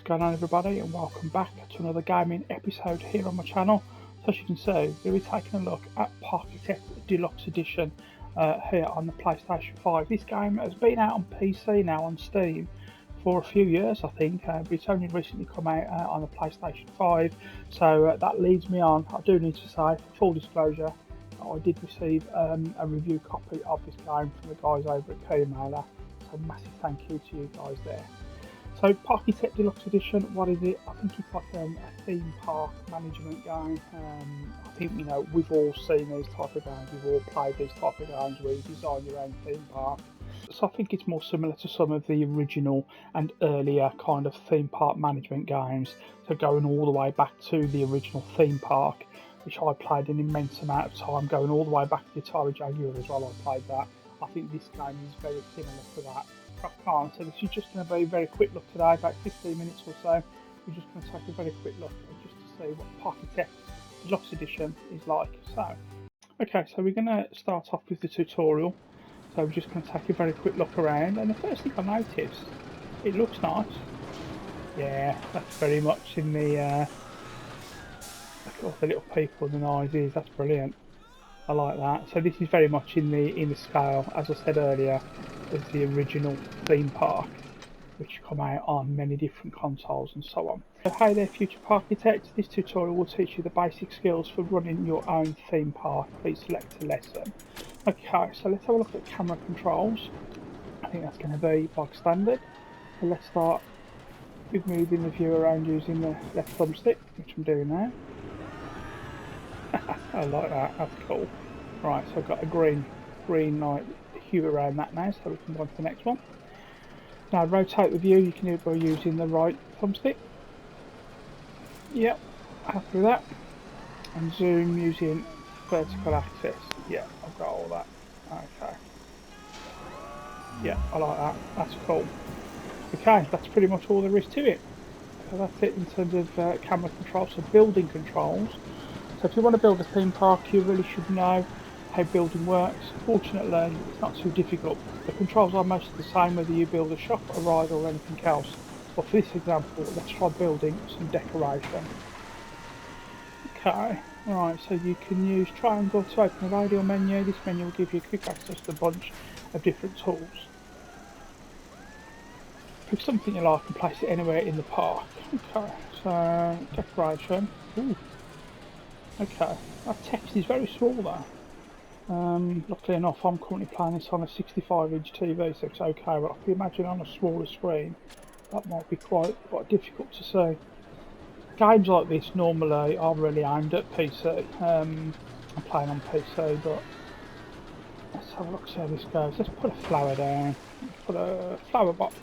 going on, everybody, and welcome back to another gaming episode here on my channel. So as you can see, we'll be taking a look at Parkitect Deluxe Edition here on the PlayStation 5. This game has been out on PC now on Steam for a few years, I think, but it's only recently come out on the PlayStation 5. So that leads me on, I do need to say, for full disclosure, I did receive a review copy of this game from the guys over at Keymailer. So massive thank you to you guys there. So Parkitect Deluxe Edition, what is it? I think it's like a theme park management game. I think, you know, we've all seen these type of games, we've all played these type of games where you design your own theme park. So I think it's more similar to some of the original and earlier kind of theme park management games. So going all the way back to the original theme park, which I played an immense amount of time, going all the way back to the Atari Jaguar as well, I played that. I think this game is very similar to that. Crack on. So this is just going to be a very quick look today, about 15 minutes or so. We're just going to take a very quick look just to see what Parkitect Deluxe Edition is like. So, okay, so we're going to start off with the tutorial. So we're just going to take a very quick look around, and the first thing I noticed, it looks nice. Yeah, that's very much in the look at all the little people and the noises. That's brilliant. I like that. So this is very much in the scale, as I said earlier, as the original theme park, which come out on many different consoles and so on. So hey there, future Parkitects. This tutorial will teach you the basic skills for running your own theme park. Please select a lesson. Okay, so let's have a look at camera controls. I think that's going to be bog standard. So let's start with moving the view around using the left thumbstick, which I'm doing now. I like that, that's cool. Right, so I've got a green light hue around that now, so we can go on to the next one. Now rotate the view, you can do it by using the right thumbstick. Yep, happy with that. And zoom using vertical axis. Yeah, I've got all that. Okay. Yeah, I like that, that's cool. Okay, that's pretty much all there is to it. So that's it in terms of camera controls. So building controls. So if you want to build a theme park, you really should know how building works. Fortunately, it's not too difficult. The controls are mostly the same whether you build a shop, a ride or anything else. But for this example, let's try building some decoration. Okay, right, so you can use triangle to open the radial menu. This menu will give you quick access to a bunch of different tools. Pick something you like and place it anywhere in the park. Okay, so decoration. Ooh. Okay, that text is very small though. Luckily enough, I'm currently playing this on a 65-inch TV, so it's okay, but I can imagine on a smaller screen that might be quite difficult to see. Games like this normally are really aimed at PC. I'm playing on PC, but let's have a look, see how this goes. Let's put a flower down. Let's put a flower box.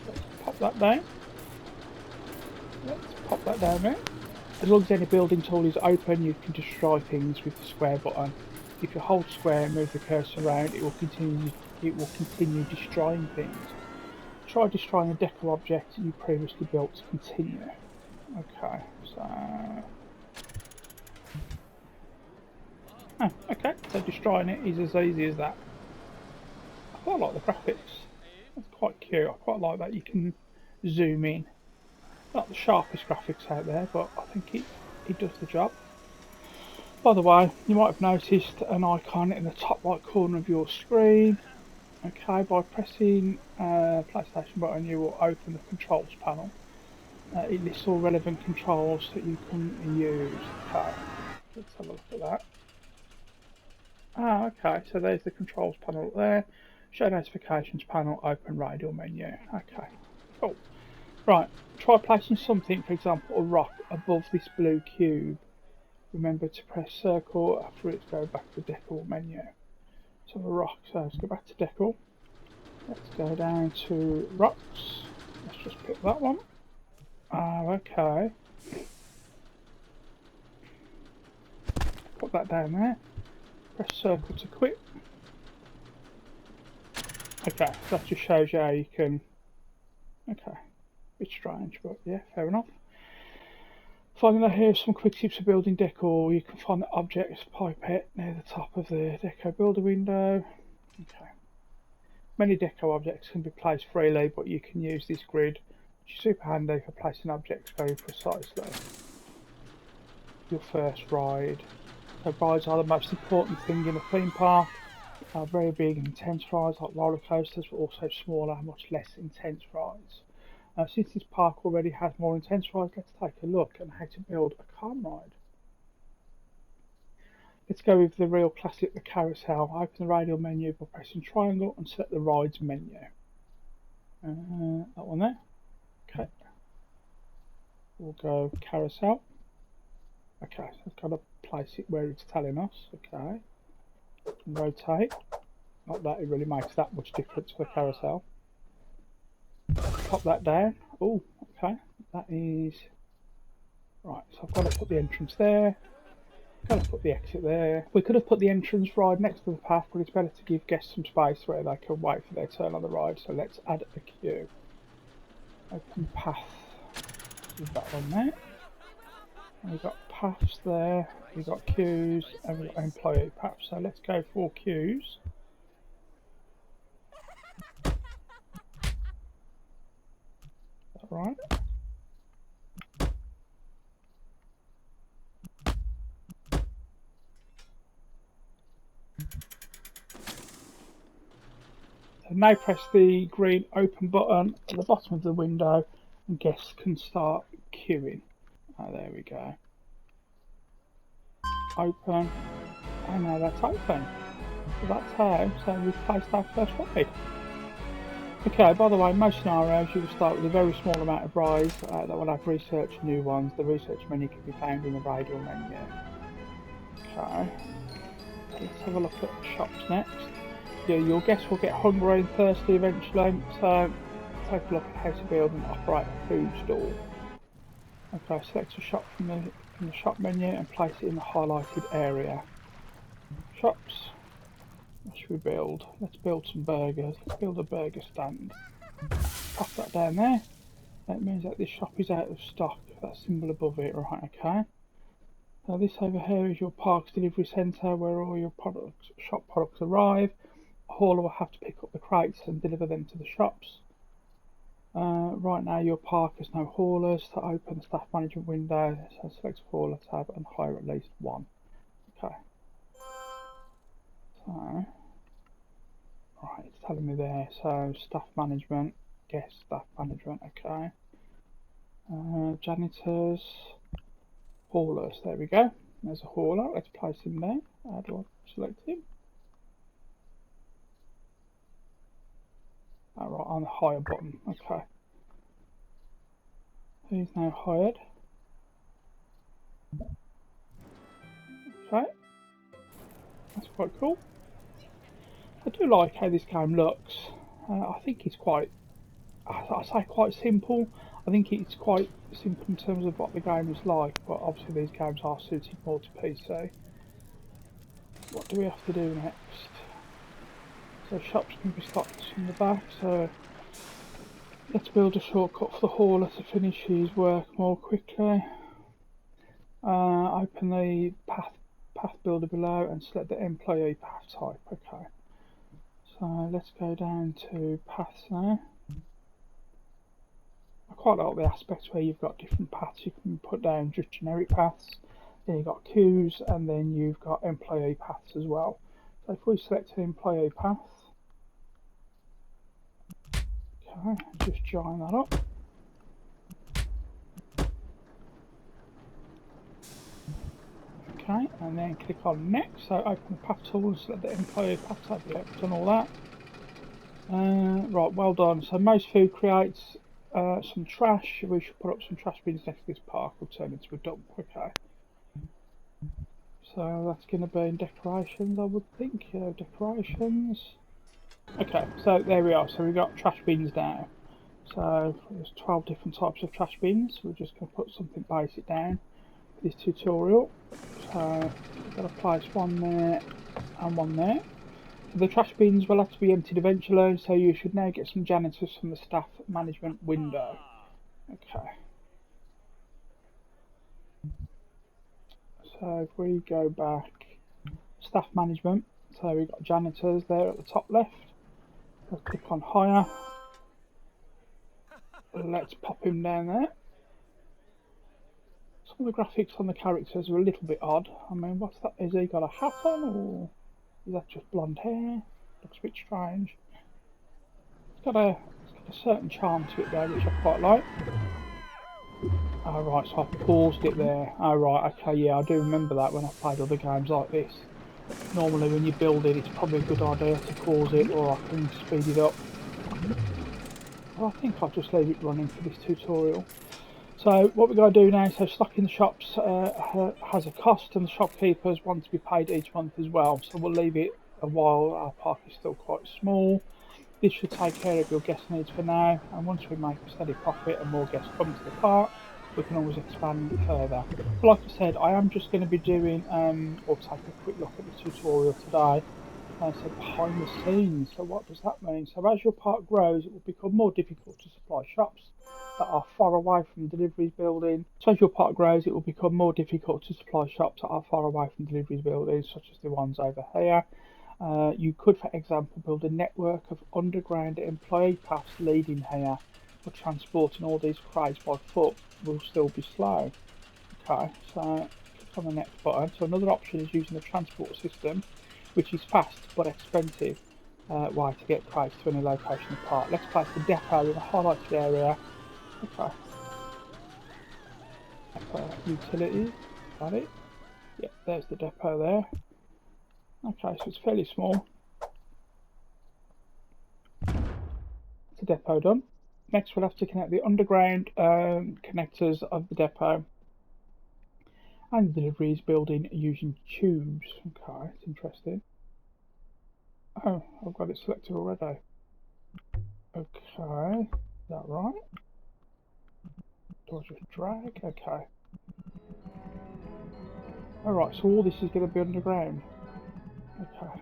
Let's pop that down. Let's pop that down there. As long as any building tool is open, you can destroy things with the square button. If you hold square and move the cursor around, it will continue destroying things. Try destroying a deco object you previously built to continue. Okay, so okay, so destroying it is as easy as that. I quite like the graphics. That's quite cute. I quite like that you can zoom in. Not the sharpest graphics out there, but I think it does the job. By the way, you might have noticed an icon in the top right corner of your screen. Okay, by pressing PlayStation button, you will open the controls panel. It lists all relevant controls that you can use. Okay, let's have a look at that. Ah, okay, so there's the controls panel up there. Show notifications panel, open radial menu. Okay, cool. Right, try placing something, for example a rock, above this blue cube. Remember to press circle after it to go back to the deco menu. So a rock, so let's go back to deco. Let's go down to rocks. Let's just pick that one. Okay. Put that down there. Press circle to quit. Okay, so that just shows you how you can... Okay. Bit strange, but yeah, fair enough. Finally, here's some quick tips for building decor. You can find the objects pipette near the top of the deco builder window. Okay. Many deco objects can be placed freely, but you can use this grid which is super handy for placing objects very precisely. Your first ride. So rides are the most important thing in a theme park. Very big and intense rides like roller coasters, but also smaller, much less intense rides. Since this park already has more intense rides, let's take a look at how to build a calm ride. Let's go with the real classic, the carousel. Open the radial menu by pressing triangle and select the rides menu. That one there. Okay. We'll go carousel. Okay, so I've got to place it where it's telling us. Okay. Rotate. Not that it really makes that much difference for the carousel. Pop that down. Oh, okay. That is right. So I've got to put the entrance there. Got to put the exit there. We could have put the entrance ride next to the path, but it's better to give guests some space where they can wait for their turn on the ride. So let's add a queue. Open path. There's that one there. And we've got paths there. We've got queues and we've got employee paths. So let's go for queues. Is that right? So now press the green open button at the bottom of the window and guests can start queuing. Oh, there we go. Open. And now that's open. So that's how we've placed our first ride. Okay, by the way, most scenarios you will start with a very small amount of rides that will have research new ones. The research menu can be found in the radial menu. Okay, let's have a look at shops next. Yeah, your guests will get hungry and thirsty eventually, so take a look at how to build and operate a food stall. Okay, select a shop from the shop menu and place it in the highlighted area. Shops. What should we build? Let's build some burgers. Let's build a burger stand. Pop that down there. That means that this shop is out of stock. That symbol above it, right? Okay. Now this over here is your park's delivery centre where all your shop products arrive. A hauler will have to pick up the crates and deliver them to the shops. Right now your park has no haulers. To open the staff management window, so select hauler tab and hire at least one. Okay. So, right, it's telling me there. So staff management, guest staff management. Okay. Janitors, haulers. There we go. There's a hauler. Let's place him there. How do I select him? Right, on the hire button. Okay. He's now hired. Okay. That's quite cool. I do like how this game looks. I think it's quite, I say quite simple. I think it's quite simple in terms of what the game is like, but obviously these games are suited more to PC. What do we have to do next? So shops can be stocked in the back, so let's build a shortcut for the hauler to finish his work more quickly. Open the path builder below and select the employee path type. Okay. So let's go down to paths now. I quite like the aspects where you've got different paths. You can put down just generic paths, then you've got queues, and then you've got employee paths as well. So if we select an employee path, okay, just join that up. Okay, and then click on next. So open the path tool and select the employee path tab. Yeah, done all that. Right, well done. So most food creates some trash. We should put up some trash bins next to this park. We'll turn it into a dump. Okay. So that's going to be in decorations, I would think. Yeah, decorations. Okay, so there we are. So we've got trash bins now. So there's 12 different types of trash bins. We're just going to put something basic down for this tutorial. So we've got to place one there and one there. The trash bins will have to be emptied eventually, so you should now get some janitors from the staff management window. Okay. So if we go back, staff management, so we've got janitors there at the top left. Let's click on hire. let's pop him down there. Some of the graphics on the characters are a little bit odd. I mean, what's that? Has he got a hat on, or is that just blonde hair? Looks a bit strange. It's got a certain charm to it though, which I quite like. Oh right, so I paused it there. Oh right, okay, yeah, I do remember that when I played other games like this. Normally when you build it, it's probably a good idea to pause it, or I can speed it up. But I think I'll just leave it running for this tutorial. So what we're going to do now, so stocking the shops has a cost, and the shopkeepers want to be paid each month as well. So we'll leave it a while. Our park is still quite small. This should take care of your guest needs for now, and once we make a steady profit and more guests come to the park, we can always expand further. But like I said, I am just going to be doing, or take a quick look at the tutorial today. So behind the scenes, so what does that mean? So as your park grows, it will become more difficult to supply shops that are far away from the deliveries building. So as your park grows, it will become more difficult to supply shops that are far away from deliveries buildings, such as the ones over here. You could, for example, build a network of underground employee paths leading here, but transporting all these crates by foot will still be slow. Okay, so click on the next button. So another option is using the transport system, which is fast but expensive way to get crates to any location in the park. Let's place the depot in a highlighted area. Okay. Depot utilities. Got it. Yep, there's the depot there. Okay, so it's fairly small. It's a depot done. Next we'll have to connect the underground connectors of the depot and the deliveries building using tubes. Okay, it's interesting. Oh, I've got it selected already. Okay, is that right? Do I just drag? Okay. Alright, so all this is going to be underground. Okay.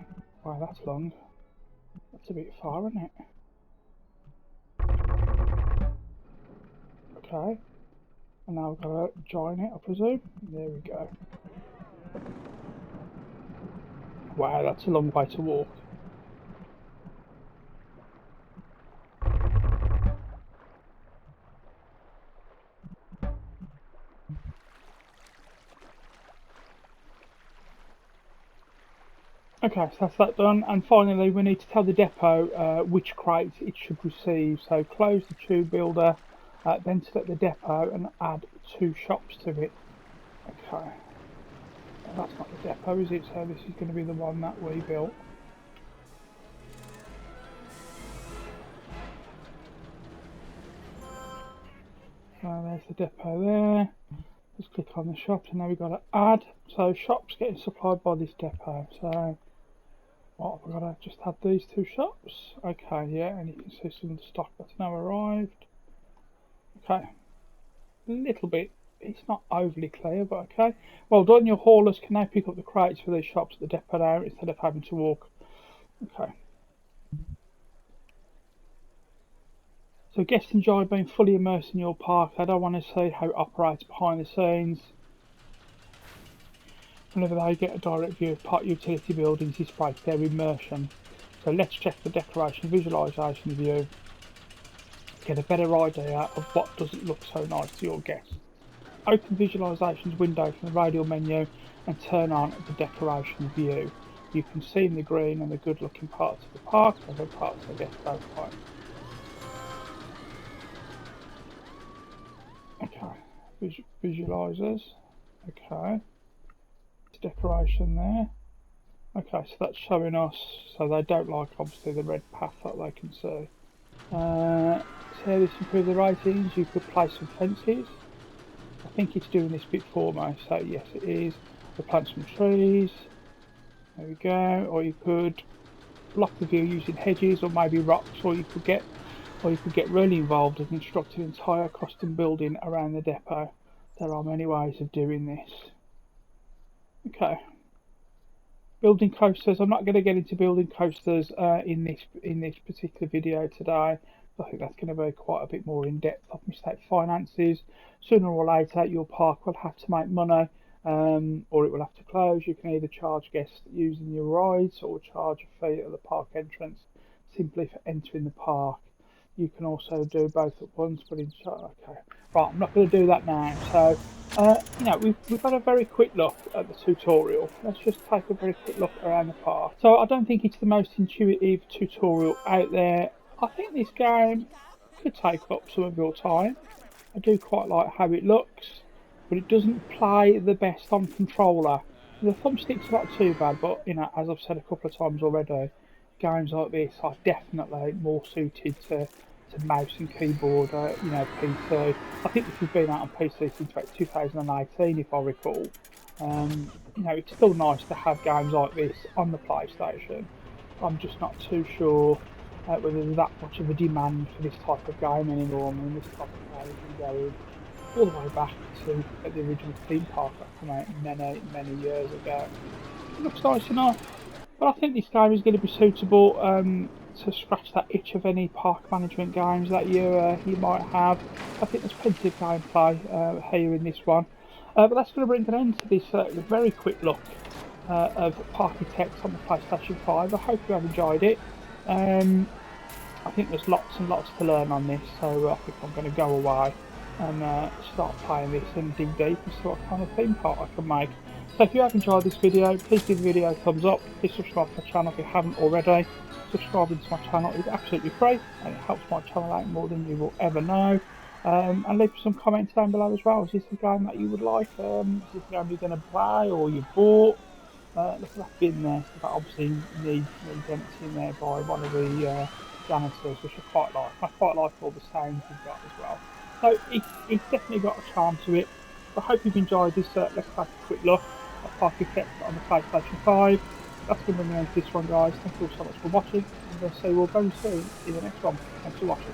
Wow, that's long. That's a bit far, isn't it? Okay. And now I've got to join it, I presume. There we go. Wow, that's a long way to walk. Okay, so that's that done. And finally, we need to tell the depot which crates it should receive. So close the tube builder, then select the depot and add 2 shops to it. Okay. That's not the depot, is it? So this is going to be the one that we built. So there's the depot there. Just click on the shops, and now we've got to add. So shops getting supplied by this depot. So what have we got to just add these 2 shops? Okay, yeah, and you can see some of the stock that's now arrived. Okay, a little bit. It's not overly clear, but okay. Well done. Your haulers can now pick up the crates for these shops at the depot now instead of having to walk. Okay. So guests enjoy being fully immersed in your park. They don't want to see how it operates behind the scenes. Whenever they get a direct view of park utility buildings, this breaks their immersion. So let's check the decoration visualization view. Get a better idea of what doesn't look so nice to your guests. Open visualizations window from the radial menu and turn on the decoration view. You can see in the green and the good looking parts of the park, other parts I guess don't quite. Okay, visualizers. Okay, decoration there. Okay, so that's showing us, so they don't like obviously the red path that they can see. So this improve the ratings. You could place some fences. I think it's doing this bit for me, so yes it is. We'll plant some trees. There we go. Or you could block the view using hedges or maybe rocks, or you could get really involved and construct an entire custom building around the depot. There are many ways of doing this. Okay. Building coasters. I'm not going to get into building coasters in this particular video today. I think that's going to be quite a bit more in depth. Of mistake finances. Sooner or later, your park will have to make money, or it will have to close. You can either charge guests using your rides or charge a fee at the park entrance simply for entering the park. you can also do both at once, but okay. Right, I'm not going to do that now. So, we've had a very quick look at the tutorial. Let's just take a very quick look around the park. So I don't think it's the most intuitive tutorial out there. I think this game could take up some of your time. I do quite like how it looks, but it doesn't play the best on controller. The thumbstick's not too bad, but as I've said a couple of times already, games like this are definitely more suited to mouse and keyboard, PC. I think this has been out on PC since about 2018, if I recall. It's still nice to have games like this on the PlayStation. I'm just not too sure whether there's that much of a demand for this type of game anymore. I mean, this type of game has been going all the way back to the original theme park that came out many, many years ago. It looks nice enough, but I think this game is going to be suitable to scratch that itch of any park management games that you might have. I think there's plenty of gameplay here in this one. But that's going to bring an end to this very quick look of Parkitect on the PlayStation 5. I hope you have enjoyed it. I think there's lots and lots to learn on this, so I think I'm going to go away and start playing this and dig deep and see what kind of theme park I can make. So if you have enjoyed this video, please give the video a thumbs up, please subscribe to my channel if you haven't already. Subscribing to my channel is absolutely free and it helps my channel out more than you will ever know. And leave some comments down below as well. Is this a game that you would like? Is this a game you're going to play or you bought? Look at that bin there, so that obviously needs emptying there by one of the janitors, which I quite like. I quite like all the sounds you've got as well. So it's definitely got a charm to it. I hope you've enjoyed this. Let's take a quick look at Parkitect on the PlayStation 5. That's going to bring me on to this one, guys. Thank you all so much for watching, and I'll see you all very soon in the next one. Thanks for watching.